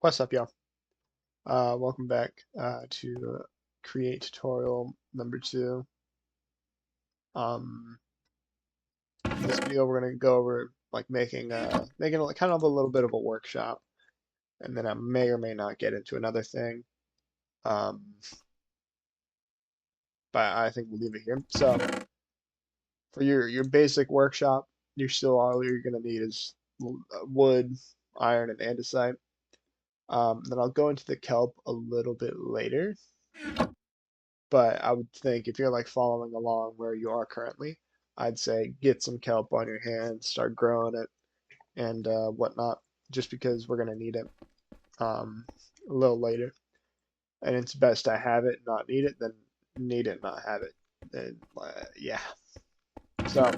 What's up, y'all? Welcome back to create tutorial number 2. Um, in this video, we're gonna go over like making like kind of a little bit of a workshop, and then I may or may not get into another thing. Um, but I think we'll leave it here. So for your basic workshop, all you're gonna need is wood, iron, and andesite. Then I'll go into the kelp a little bit later. But I would think if you're like following along where you are currently, I'd say get some kelp on your hands, start growing it and whatnot, just because we're gonna need it um, a little later. And it's best to have it, not need it, than need it, not have it. And yeah. So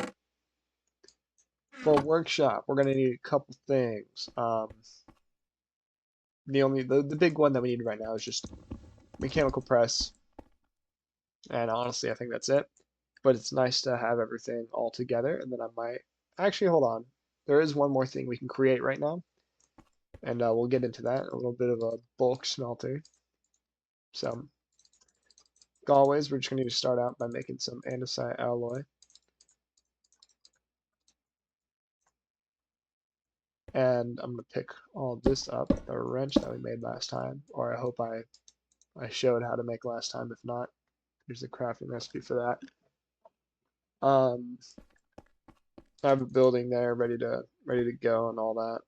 for a workshop, we're gonna need a couple things. The big one that we need right now is just mechanical press, and honestly, I think that's it. But it's nice to have everything all together, and then I might actually hold on. There is one more thing we can create right now, and we'll get into that. A little bit of a bulk smelter. So, like always, we're just going to need to start out by making some andesite alloy. And I'm going to pick all this up, the wrench that we made last time, or I hope I showed how to make last time. If not, here's the crafting recipe for that. I have a building there ready to go and all that.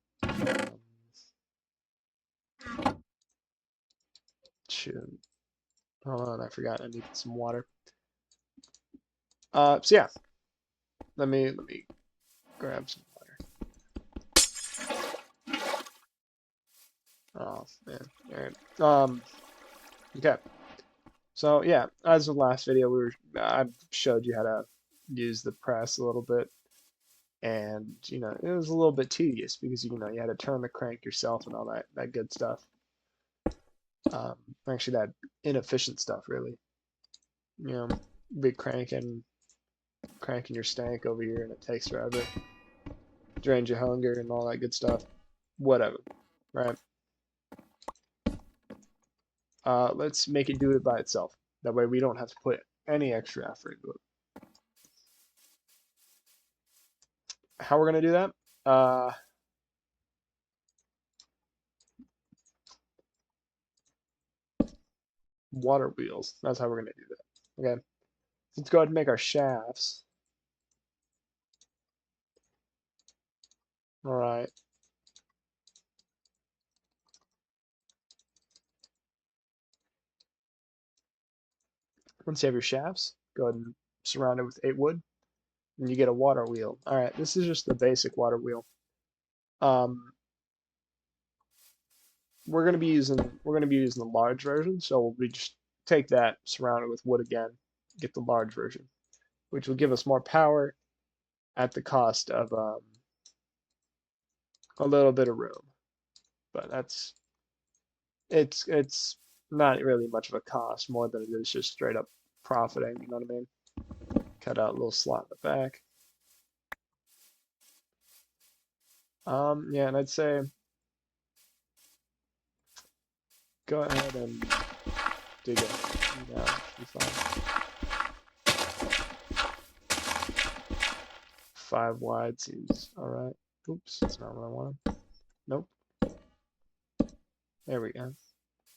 Shoot. Hold on, I forgot I needed some water. So yeah, let me grab some water. Oh man, all right. Okay. So yeah, as the last video, I showed you how to use the press a little bit, and it was a little bit tedious because you had to turn the crank yourself and all that good stuff. Actually, that inefficient stuff really. You know, big cranking your stank over here, and it takes forever. Drains your hunger and all that good stuff. Whatever, right? Let's make it do it by itself. That way we don't have to put any extra effort into it. How we're gonna do that? Water wheels. That's how we're gonna do that. Okay. Let's go ahead and make our shafts. All right. Once you have your shafts, go ahead and surround it with 8 wood, and you get a water wheel. All right. This is just the basic water wheel. Um, we're gonna be using the large version, so we just take that, surround it with wood again, get the large version, which will give us more power at the cost of a little bit of room. But it's not really much of a cost, more than it is just straight up profiting, you know what I mean? Cut out a little slot in the back. Yeah, and I'd say go ahead and dig it. Yeah, be fine. 5 wide seems alright. Oops, that's not what I wanted. Nope. There we go.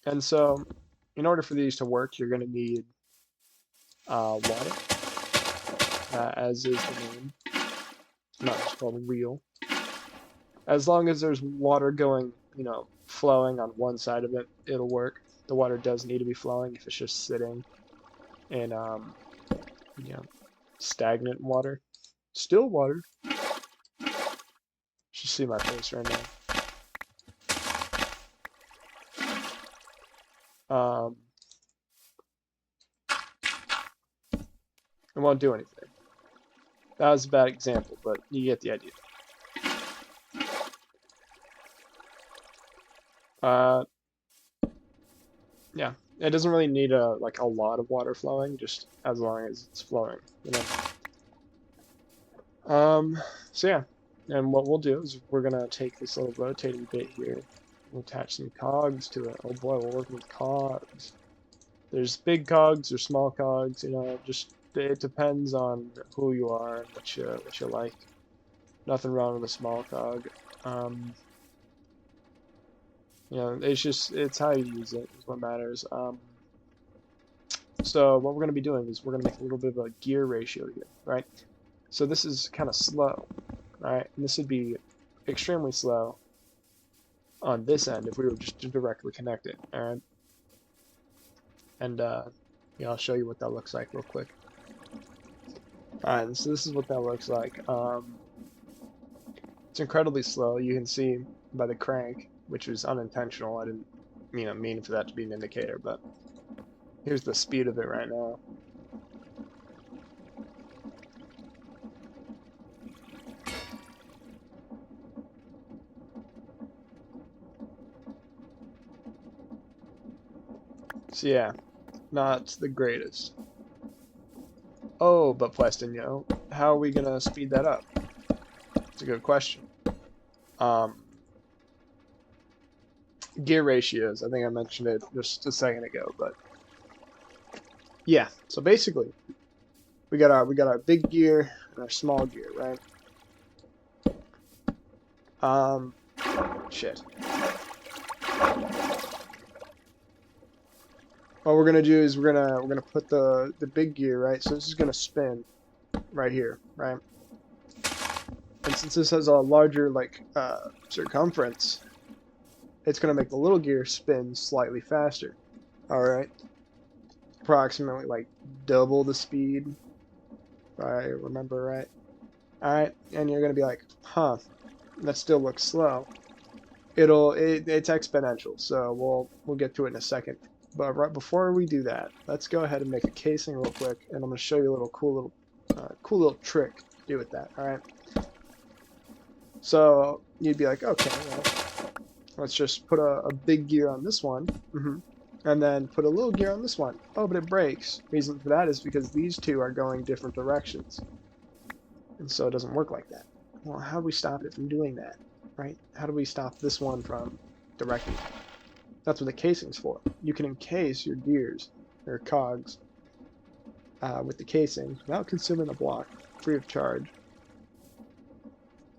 And so, in order for these to work, you're going to need water, as is the name. It's not just called a wheel. As long as there's water going, flowing on one side of it, it'll work. The water does need to be flowing. If it's just sitting in, you know, stagnant water, still water. You should see my face right now. It won't do anything. That was a bad example, but you get the idea. Yeah, it doesn't really need a lot of water flowing, just as long as it's flowing, So yeah, and what we'll do is we're gonna take this little rotating bit here, We'll attach some cogs to it. Oh boy, we're working with cogs. There's big cogs or small cogs, you know, just it depends on who you are and what you like. Nothing wrong with a small cog. Um, you know, it's how you use it is what matters. So what we're going to be doing is we're going to make a little bit of a gear ratio here, right? So this is kind of slow, right? And this would be extremely slow on this end if we were just to directly connect it, all right? And yeah, I'll show you what that looks like real quick. All right, so this is what that looks like. It's incredibly slow. You can see by the crank, which was unintentional. I didn't, you know, mean for that to be an indicator, but here's the speed of it right now. So yeah, not the greatest. Oh, but Preston, you know, how are we gonna speed that up? It's a good question. Um, Gear ratios. I think I mentioned it just a second ago, but yeah. So basically, we got our big gear and our small gear, right? Um, Shit. What we're gonna do is we're gonna put the big gear, right? So this is gonna spin right here, right? And since this has a larger like circumference, it's gonna make the little gear spin slightly faster. All right, approximately like double the speed, if I remember right. All right, and you're gonna be like, huh, that still looks slow. It's exponential, so we'll get to it in a second. But right before we do that, let's go ahead and make a casing real quick, and I'm gonna show you a little cool little trick to do with that. All right. So you'd be like, okay, well, let's just put a big gear on this one, and then put a little gear on this one. Oh, but it breaks. Reason for that is because these two are going different directions, and so it doesn't work like that. Well, how do we stop it from doing that, right? How do we stop this one from directing? That's what the casing's for. You can encase your gears or cogs with the casing without consuming a block, free of charge.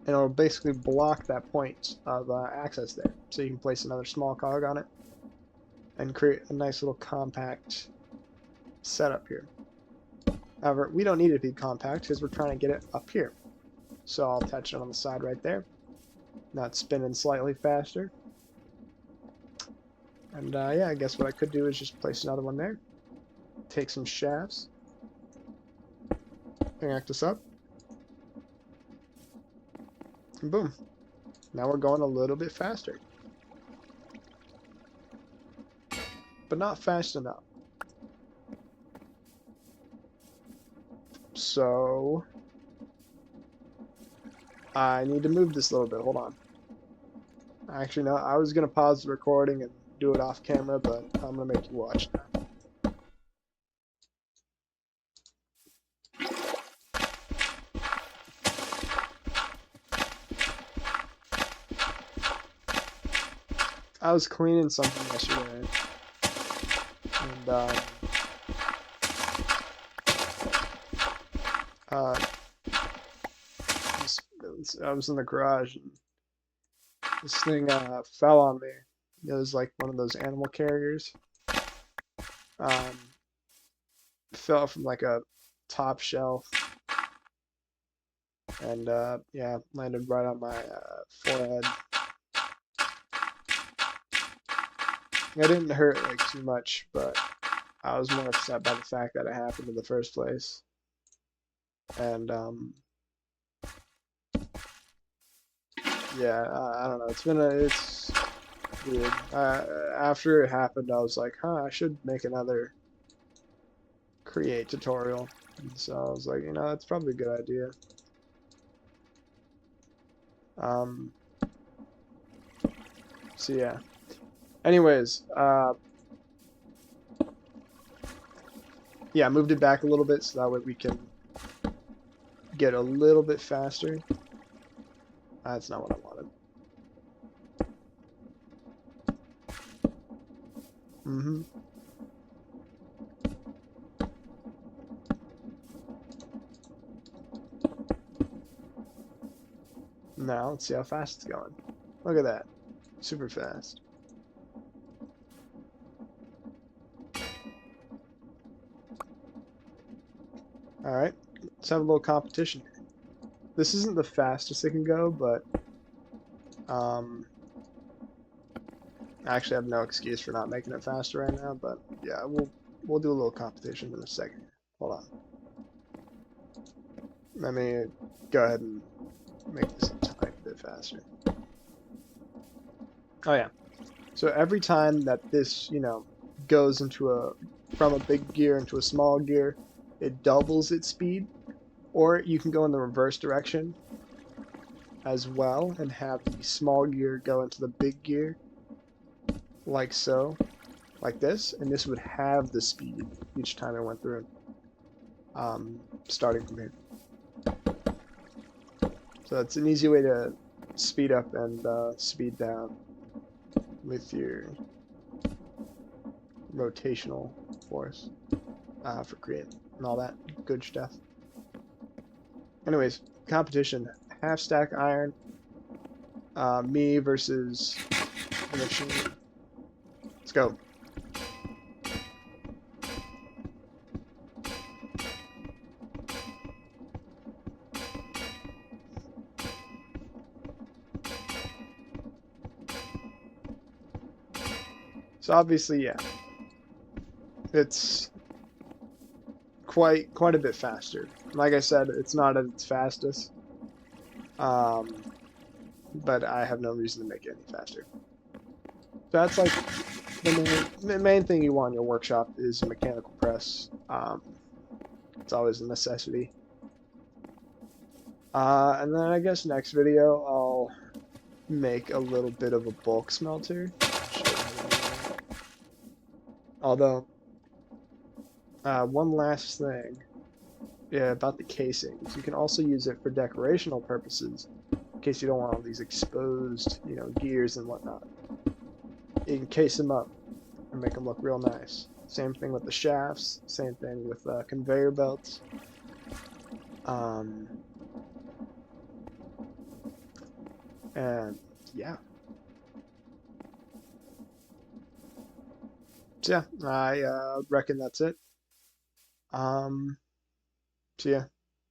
And it'll basically block that point of access there. So you can place another small cog on it and create a nice little compact setup here. However, we don't need it to be compact because we're trying to get it up here. So I'll attach it on the side right there. Now it's spinning slightly faster. And yeah, I guess what I could do is just place another one there. Take some shafts. Connect this up. And boom. Now we're going a little bit faster. But not fast enough. So I need to move this a little bit. Hold on. Actually, no, I was going to pause the recording and do it off camera, but I'm going to make you watch now. I was cleaning something yesterday, and uh, I was in the garage, and this thing fell on me. It was like one of those animal carriers. Um, Fell from like a top shelf, and yeah, landed right on my forehead. It didn't hurt like too much, but I was more upset by the fact that it happened in the first place. And yeah, I don't know. It's weird. After it happened, I was like, huh, I should make another create tutorial. And so I was like, you know, that's probably a good idea. Um, so yeah. Anyways, yeah, I moved it back a little bit so that way we can get a little bit faster. That's not what I wanted. Mm-hmm. Now let's see how fast it's going. Look at that. Super fast. All right. Let's have a little competition here. This isn't the fastest it can go, but um, I actually have no excuse for not making it faster right now. But yeah, we'll do a little competition in a second. Hold on. Let me go ahead and make this a tiny bit faster. Oh yeah. So every time that this, goes into from a big gear into a small gear, it doubles its speed. Or you can go in the reverse direction as well and have the small gear go into the big gear, like so, like this, and this would have the speed each time it went through, starting from here. So it's an easy way to speed up and speed down with your rotational force for creating and all that good stuff. Anyways, competition, half stack iron, me versus the machine. Let's go. So obviously, yeah, it's quite a bit faster. Like I said, it's not at its fastest, um, but I have no reason to make it any faster. So that's like the main thing you want in your workshop is a mechanical press. It's always a necessity. And then I guess next video I'll make a little bit of a bulk smelter. Although, one last thing, yeah, about the casings. You can also use it for decorational purposes, in case you don't want all these exposed, gears and whatnot. You can case them up and make them look real nice. Same thing with the shafts. Same thing with conveyor belts. Um, and yeah. So yeah, I reckon that's it. Um, so yeah.